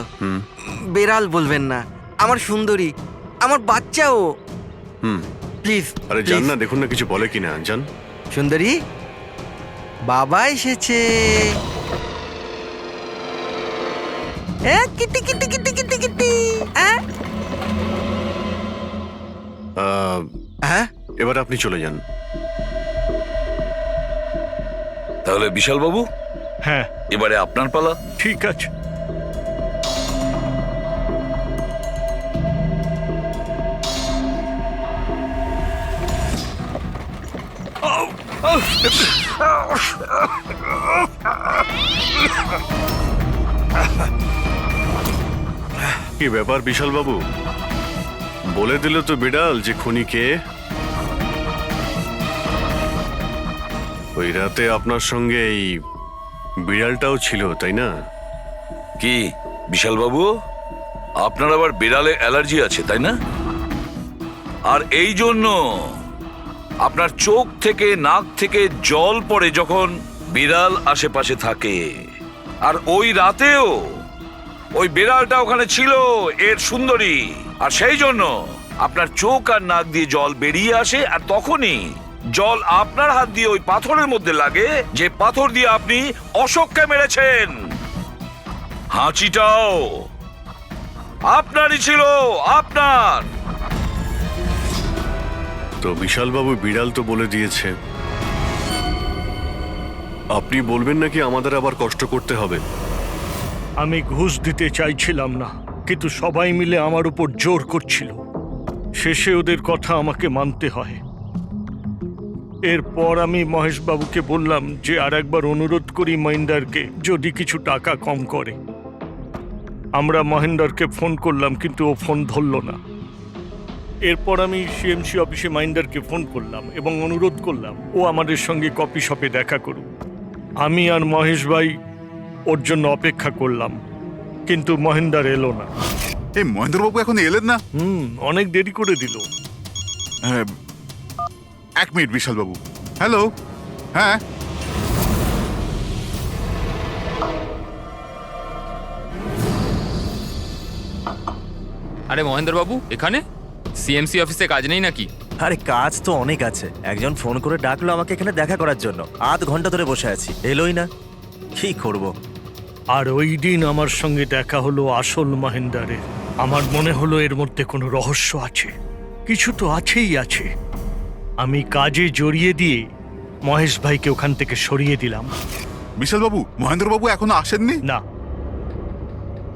বেড়াল বলবেন না, আমার সুন্দরী, আমার বাচ্চাও। প্লিজ। আরে যান না, দেখুন না কিছু বলে কিনা, যান। সুন্দরী, বাবা এসেছে। Kitty Kitty Kitty Kitty Kitty. এবার আপনি চলে যান। তাহলে বিশাল বাবু, হ্যাঁ, এবারে আপনার পালা। ঠিক আছে। কি ব্যাপার বিশাল বাবু, বলে দিল তো বিড়াল যে খুনিকে? ওই রাতে আপনার সঙ্গে এই বিড়ালটাও ছিল, তাই না? কি বিশাল বাবু, আপনার আবার বিড়ালে অ্যালার্জি আছে, তাই না? আর এই জন্য আপনার চোখ থেকে নাক থেকে জল পড়ে যখন বিড়াল আশেপাশে থাকে, আর ওই রাতেও ওই বিড়ালটা ওখানে ছিল, এর সুন্দরী, আর সেই জন্য আপনার চোখ আর নাক দিয়ে জল বেরিয়ে আসে, আর তখনই জল আপনার হাত দিয়ে ওই পাথরের মধ্যে লাগে, যে পাথর দিয়ে আপনি অশোককে মেরেছেন। হাঁচিটাও আপনারই ছিল, আপনার। তো বিশালবাবু বিড়াল তো বলে দিয়েছে, আপনি বলবেন নাকি আমাদের আবার কষ্ট করতে হবে? আমি ঘুষ দিতে চাইছিলাম না, কিন্তু সবাই মিলে আমার উপর জোর করছিল। শেষে ওদের কথা আমাকে মানতে হয়। এরপর আমি মহেশবাবুকে বললাম যে আর একবার অনুরোধ করি মহিন্দারকে, যদি কিছু টাকা কম করে। আমরা মহেন্দারকে ফোন করলাম, কিন্তু ও ফোন ধরল না। এরপর আমি সিএমসি অফিসে মহিন্দারকে ফোন করলাম এবং অনুরোধ করলাম ও আমাদের সঙ্গে কফি শপে দেখা করুক। আমি আর মহেশ ভাই ওর জন্য অপেক্ষা করলাম, কিন্তু মহেন্দার এলো না। এই মহেন্দ্রবাবু এখন এলেন না? অনেক দেরি করে দিল। এক মিনিট বিশালবাবু। হ্যালো, হ্যাঁ আরে মহেন্দ্রবাবু, এখানে সিএমসি অফিসে কাজ নেই নাকি? আরে কাজ তো অনেক আছে। একজন ফোন করে ডাকলো আমাকে এখানে দেখা করার জন্য। আধ ঘন্টা ধরে বসে আছি, এলোই না। কি করব? আর ওই দিন আমার সঙ্গে দেখা হলো আসল মহেন্দারের। আমার মনে হলো এর মধ্যে কোনো রহস্য আছে, কিছু তো আছেই আছে। আমি কাজে জড়িয়ে দিয়ে মহেশ ভাইকে ওখান থেকে সরিয়ে দিলাম। বিশালবাবু, মহেন্দ্রবাবু এখনো আসেননি? না,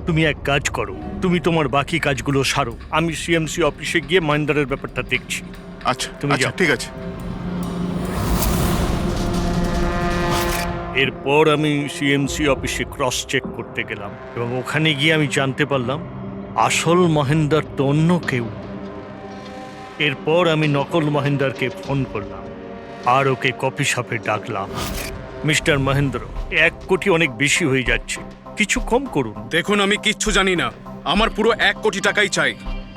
তুমি এক কাজ করো, তুমি তোমার বাকি কাজগুলো সারো। আমি সিএমসি অফিসে গিয়ে মহেন্দারের ব্যাপারটা দেখছি। আচ্ছা, তুমি আচ্ছা, যাও। ঠিক আছে। এরপর আমি সিএমসি অফিসে ক্রস চেক করতে গেলাম এবং ওখানে গিয়ে আমি জানতে পারলাম আসল মহেন্দার তো অন্য কেউ। এরপর আমি নকল মহেন্দারকে ফোন করলাম আর ওকে কফি শপে ডাকলাম। মিস্টার মহেন্দ্র, 1 কোটি অনেক বেশি হয়ে যাচ্ছে, কিছু কম করুন। দেখুন, আমি কিচ্ছু জানি না, আমার পুরো 1 কোটি টাকাই চাই,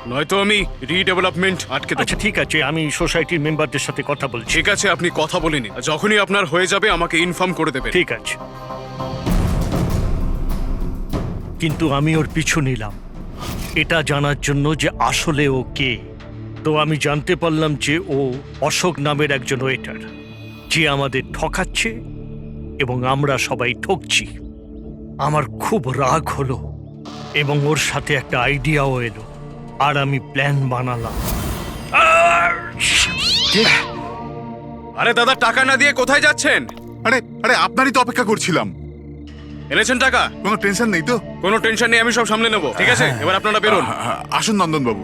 নয়তো আমি রিডেভেলপমেন্ট আটকে দেব। আচ্ছা ঠিক আছে, আমি সোসাইটির মেম্বারদের সাথে কথা বলছি। ঠিক আছে, আপনি কথা বলে নিন, যখনই আপনার হয়ে যাবে আমাকে ইনফর্ম করে দেবেন। ঠিক আছে, কিন্তু আমি ওর পিছু নিলাম এটা জানার জন্য যে আসলে ও কে। তো আমি জানতে পারলাম যে ও অশোক নামের একজন ওয়েটার, যে আমাদের ঠকাচ্ছে এবং আমরা সবাই ঠকছি। আমার খুব রাগ হলো এবং ওর সাথে একটা আইডিয়াও এলো, আর আমি প্ল্যান বানালাম। আরে দাদা, টাকা না দিয়ে কোথায় যাচ্ছেন? আরে আরে আপনারই তো অপেক্ষা করছিলাম। এনেছেন টাকা? কোনো টেনশন নেই তো? কোনো টেনশন নেই, আমি সব সামলে নেব। ঠিক আছে, এবার আপনারা বেরোন। আসুন নন্দনবাবু।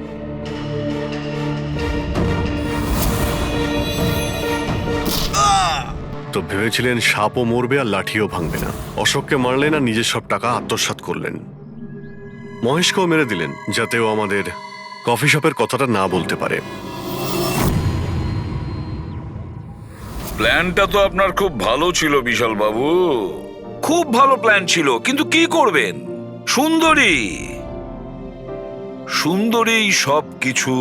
তো ভেবেছিলেন সাপও মরবে আর লাঠিও ভাঙবে না। অশোককে মারলেন আর নিজের সব টাকা আত্মসাৎ করলেন। মহেশকেও মেরে দিলেন যাতে ও আমাদের কফি শপের কথাটা না বলতে পারে। প্ল্যানটা তো আপনার খুব ভালো ছিল বিশাল বাবু, খুব ভালো প্ল্যান ছিল, কিন্তু কি করবেন? সুন্দরী সব কিছু